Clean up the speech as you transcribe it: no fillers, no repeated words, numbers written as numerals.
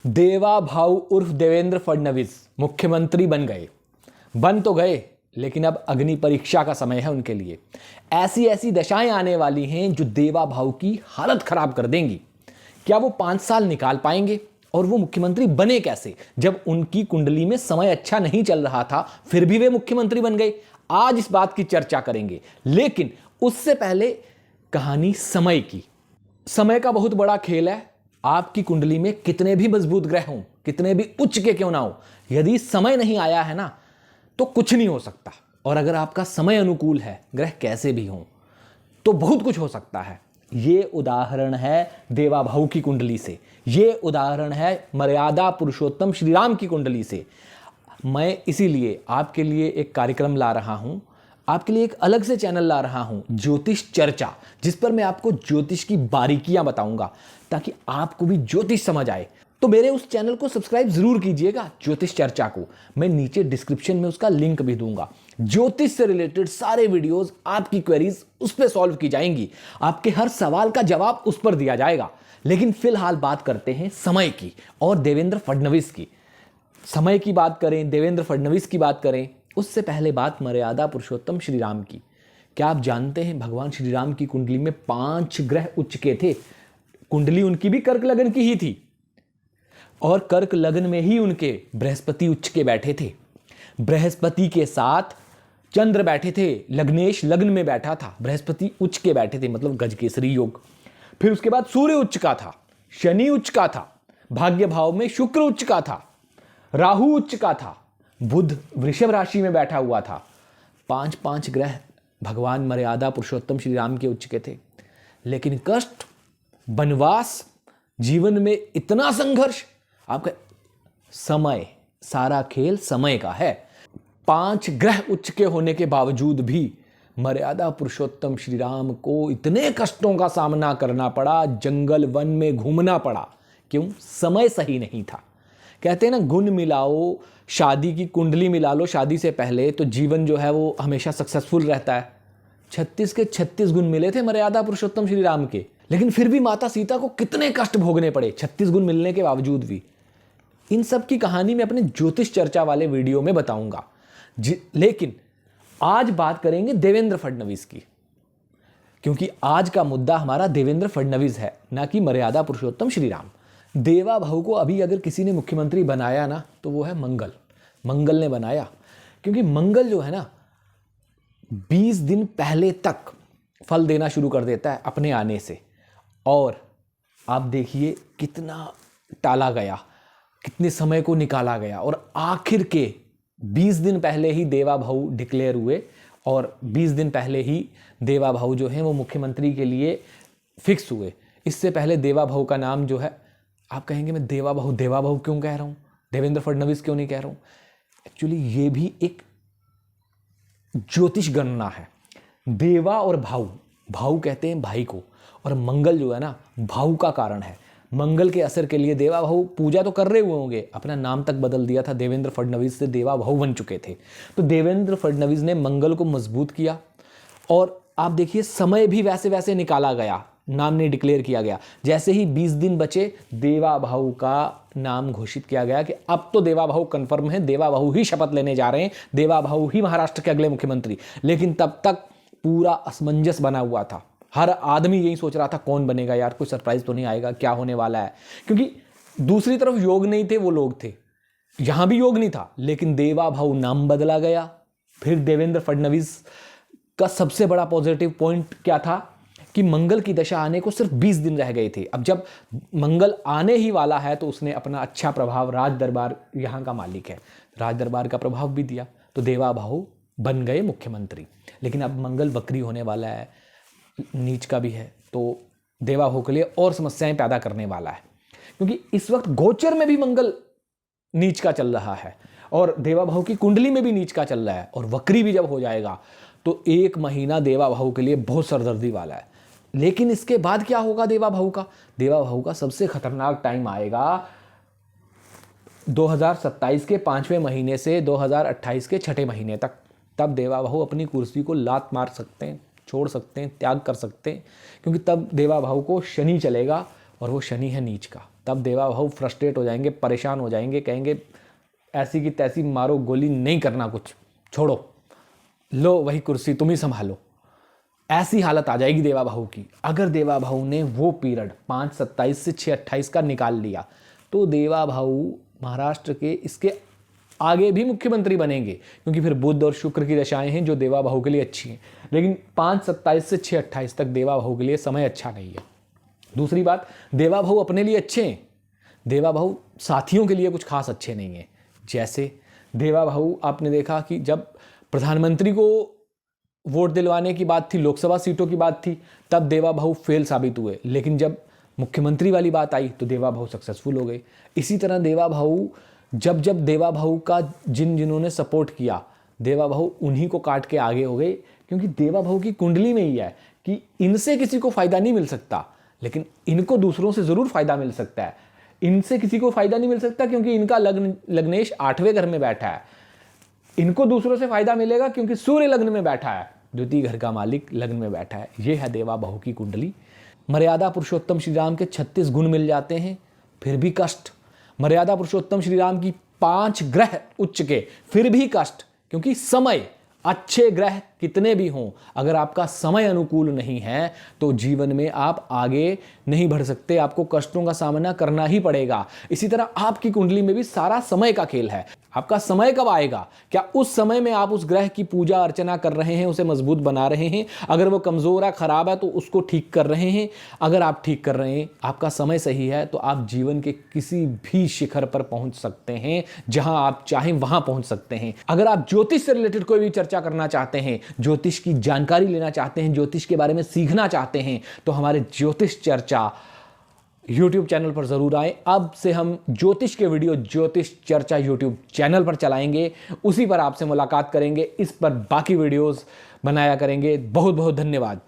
देवा भाऊ उर्फ देवेंद्र फडणवीस मुख्यमंत्री बन गए। बन तो गए, लेकिन अब अग्नि परीक्षा का समय है उनके लिए। ऐसी ऐसी दशाएं आने वाली हैं जो देवा भाऊ की हालत खराब कर देंगी। क्या वो 5 साल निकाल पाएंगे? और वो मुख्यमंत्री बने कैसे जब उनकी कुंडली में समय अच्छा नहीं चल रहा था, फिर भी वे मुख्यमंत्री बन गए? आज इस बात की चर्चा करेंगे, लेकिन उससे पहले कहानी समय की। समय का बहुत बड़ा खेल है। आपकी कुंडली में कितने भी मजबूत ग्रह हों, कितने भी उच्च के क्यों ना हो, यदि समय नहीं आया है ना, तो कुछ नहीं हो सकता। और अगर आपका समय अनुकूल है, ग्रह कैसे भी हों, तो बहुत कुछ हो सकता है। ये उदाहरण है देवा भाऊ की कुंडली से, ये उदाहरण है मर्यादा पुरुषोत्तम श्री राम की कुंडली से। मैं इसीलिए आपके लिए एक कार्यक्रम ला रहा हूं, आपके लिए एक अलग से चैनल ला रहा हूं, ज्योतिष चर्चा, जिस पर मैं आपको ज्योतिष की बारीकियां बताऊंगा ताकि आपको भी ज्योतिष समझ आए। तो मेरे उस चैनल को सब्सक्राइब जरूर कीजिएगा, ज्योतिष चर्चा को। मैं नीचे डिस्क्रिप्शन में उसका लिंक भी दूंगा। ज्योतिष से रिलेटेड सारे वीडियोस, आपकी क्वेरीज उस पर सॉल्व की जाएंगी, आपके हर सवाल का जवाब उस पर दिया जाएगा। लेकिन फिलहाल बात करते हैं समय की और देवेंद्र फडणवीस की। समय की बात करें, देवेंद्र फडणवीस की बात करें, उससे पहले बात मर्यादा पुरुषोत्तम श्री राम की। क्या आप जानते हैं भगवान श्री राम की कुंडली में 5 ग्रह उच्च के थे। कुंडली उनकी भी कर्क लगन की ही थी, और कर्क लगन में ही उनके बृहस्पति उच्च के बैठे थे। बृहस्पति के साथ चंद्र बैठे थे, लग्नेश लग्न में बैठा था, बृहस्पति उच्च के बैठे थे, मतलब गजकेसरी योग। फिर उसके बाद सूर्य उच्च का था, शनि उच्च का था, भाग्य भाव में शुक्र उच्च का था, राहु उच्च का था, बुध वृषभ राशि में बैठा हुआ था। 5 ग्रह भगवान मर्यादा पुरुषोत्तम श्री राम के उच्च के थे। लेकिन कष्ट, वनवास, जीवन में इतना संघर्ष, आपका समय, सारा खेल समय का है। 5 ग्रह उच्च के होने के बावजूद भी मर्यादा पुरुषोत्तम श्री राम को इतने कष्टों का सामना करना पड़ा, जंगल वन में घूमना पड़ा। क्यों? समय सही नहीं था। कहते हैं ना, गुण मिलाओ, शादी की कुंडली मिला लो शादी से पहले, तो जीवन जो है वो हमेशा सक्सेसफुल रहता है। 36 के 36 गुण मिले थे मर्यादा पुरुषोत्तम श्री राम के, लेकिन फिर भी माता सीता को कितने कष्ट भोगने पड़े 36 गुण मिलने के बावजूद भी। इन सब की कहानी मैं अपने ज्योतिष चर्चा वाले वीडियो में बताऊंगा। लेकिन आज बात करेंगे देवेंद्र फडणवीस की, क्योंकि आज का मुद्दा हमारा देवेंद्र फडणवीस है, ना कि मर्यादा पुरुषोत्तम श्री राम। देवा भाऊ को अभी अगर किसी ने मुख्यमंत्री बनाया ना, तो वो है मंगल। मंगल ने बनाया, क्योंकि मंगल जो है ना 20 दिन पहले तक फल देना शुरू कर देता है अपने आने से। और आप देखिए कितना टाला गया, कितने समय को निकाला गया, और आखिर के 20 दिन पहले ही देवा भाऊ डिक्लेयर हुए, और 20 दिन पहले ही देवा भाऊ जो हैं वो मुख्यमंत्री के लिए फिक्स हुए। इससे पहले देवा भाऊ का नाम जो है, आप कहेंगे मैं देवा भाऊ क्यों कह रहा हूँ, देवेंद्र फडणवीस क्यों नहीं कह रहा हूँ। एक्चुअली ये भी एक ज्योतिष गणना है। देवा और भाऊ कहते हैं भाई को, और मंगल जो है ना भाऊ का कारण है। मंगल के असर के लिए देवा भाऊ पूजा तो कर रहे हुए होंगे, अपना नाम तक बदल दिया था, देवेंद्र फडणवीस से देवा भाऊ बन चुके थे। तो देवेंद्र फडणवीस ने मंगल को मजबूत किया, और आप देखिए समय भी वैसे वैसे निकाला गया, नाम नहीं डिक्लेयर किया गया। जैसे ही 20 दिन बचे, देवा भाऊ का नाम घोषित किया गया कि अब तो देवा भाऊ कंफर्म है, देवा भाऊ ही शपथ लेने जा रहे हैं, देवा भाऊ ही महाराष्ट्र के अगले मुख्यमंत्री। लेकिन तब तक पूरा असमंजस बना हुआ था। हर आदमी यही सोच रहा था कौन बनेगा यार, कोई सरप्राइज तो नहीं आएगा, क्या होने वाला है। क्योंकि दूसरी तरफ योग नहीं थे, वो लोग थे, यहां भी योग नहीं था। लेकिन देवा भाऊ नाम बदला गया। फिर देवेंद्र फडणवीस का सबसे बड़ा पॉजिटिव पॉइंट क्या था कि मंगल की दशा आने को सिर्फ 20 दिन रह गए थे। अब जब मंगल आने ही वाला है, तो उसने अपना अच्छा प्रभाव, राज दरबार यहाँ का मालिक है, राज दरबार का प्रभाव भी दिया, तो देवा भाऊ बन गए मुख्यमंत्री। लेकिन अब मंगल वक्री होने वाला है, नीच का भी है, तो देवा भाऊ के लिए और समस्याएं पैदा करने वाला है। क्योंकि इस वक्त गोचर में भी मंगल नीच का चल रहा है, और देवा भाऊ की कुंडली में भी नीच का चल रहा है, और वक्री भी जब हो जाएगा तो 1 महीना देवा भाऊ के लिए बहुत सरदर्दी वाला है। लेकिन इसके बाद क्या होगा देवा भाऊ का? देवा भाऊ का सबसे खतरनाक टाइम आएगा 2027 के 5वें महीने से 2028 के 6ठे महीने तक। तब देवा भाऊ अपनी कुर्सी को लात मार सकते हैं, छोड़ सकते हैं, त्याग कर सकते हैं, क्योंकि तब देवा भाऊ को शनि चलेगा, और वो शनि है नीच का। तब देवा भाऊ फ्रस्ट्रेट हो जाएंगे, परेशान हो जाएंगे, कहेंगे ऐसी की तैसी मारो गोली, नहीं करना कुछ, छोड़ो, लो वही कुर्सी तुम ही संभालो। ऐसी हालत आ जाएगी देवा भाऊ की। अगर देवा भाऊ ने वो पीरियड 5/27 से 6/28 का निकाल लिया तो देवा भाऊ महाराष्ट्र के इसके आगे भी मुख्यमंत्री बनेंगे, क्योंकि फिर बुध और शुक्र की दशाएं हैं जो देवा भाऊ के लिए अच्छी हैं। लेकिन 5/27 से 6/28 तक देवा भाऊ के लिए समय अच्छा नहीं है। दूसरी बात, देवा भाऊ अपने लिए अच्छे हैं, देवा भाऊ साथियों के लिए कुछ खास अच्छे नहीं हैं। जैसे देवा भाऊ, आपने देखा कि जब प्रधानमंत्री को वोट दिलवाने की बात थी, लोकसभा सीटों की बात थी, तब देवा भाऊ फेल साबित हुए, लेकिन जब मुख्यमंत्री वाली बात आई तो देवा भाऊ सक्सेसफुल हो गए। इसी तरह देवा भाऊ, जब जब देवा भाऊ का जिन्होंने सपोर्ट किया, देवा भाऊ उन्हीं को काट के आगे हो गए, क्योंकि देवा भाऊ की कुंडली में ही है कि इनसे किसी को फायदा नहीं मिल सकता, लेकिन इनको दूसरों से जरूर फायदा मिल सकता है। इनसे किसी को फायदा नहीं मिल सकता क्योंकि इनका लग्नेश 8वें घर में बैठा है। इनको दूसरों से फायदा मिलेगा क्योंकि सूर्य लग्न में बैठा है, द्वितीय घर का मालिक लग्न में बैठा है। यह है देवा भाऊ की कुंडली। मर्यादा पुरुषोत्तम श्री राम के 36 गुण मिल जाते हैं, फिर भी कष्ट। मर्यादा पुरुषोत्तम श्री राम की 5 ग्रह उच्च के, फिर भी कष्ट, क्योंकि समय, अच्छे ग्रह कितने भी हों, अगर आपका समय अनुकूल नहीं है तो जीवन में आप आगे नहीं बढ़ सकते, आपको कष्टों का सामना करना ही पड़ेगा। इसी तरह आपकी कुंडली में भी सारा समय का खेल है। आपका समय कब आएगा, क्या उस समय में आप उस ग्रह की पूजा अर्चना कर रहे हैं, उसे मजबूत बना रहे हैं? अगर वो कमजोर है, खराब है, तो उसको ठीक कर रहे हैं। अगर आप ठीक कर रहे हैं, आपका समय सही है, तो आप जीवन के किसी भी शिखर पर पहुंच सकते हैं, जहां आप चाहें वहां पहुंच सकते हैं। अगर आप ज्योतिष से रिलेटेड कोई भी चर्चा करना चाहते हैं, ज्योतिष की जानकारी लेना चाहते हैं, ज्योतिष के बारे में सीखना चाहते हैं, तो हमारे ज्योतिष चर्चा YouTube चैनल पर जरूर आए। अब से हम ज्योतिष के वीडियो ज्योतिष चर्चा YouTube चैनल पर चलाएंगे, उसी पर आपसे मुलाकात करेंगे, इस पर बाकी वीडियोस बनाया करेंगे। बहुत बहुत धन्यवाद।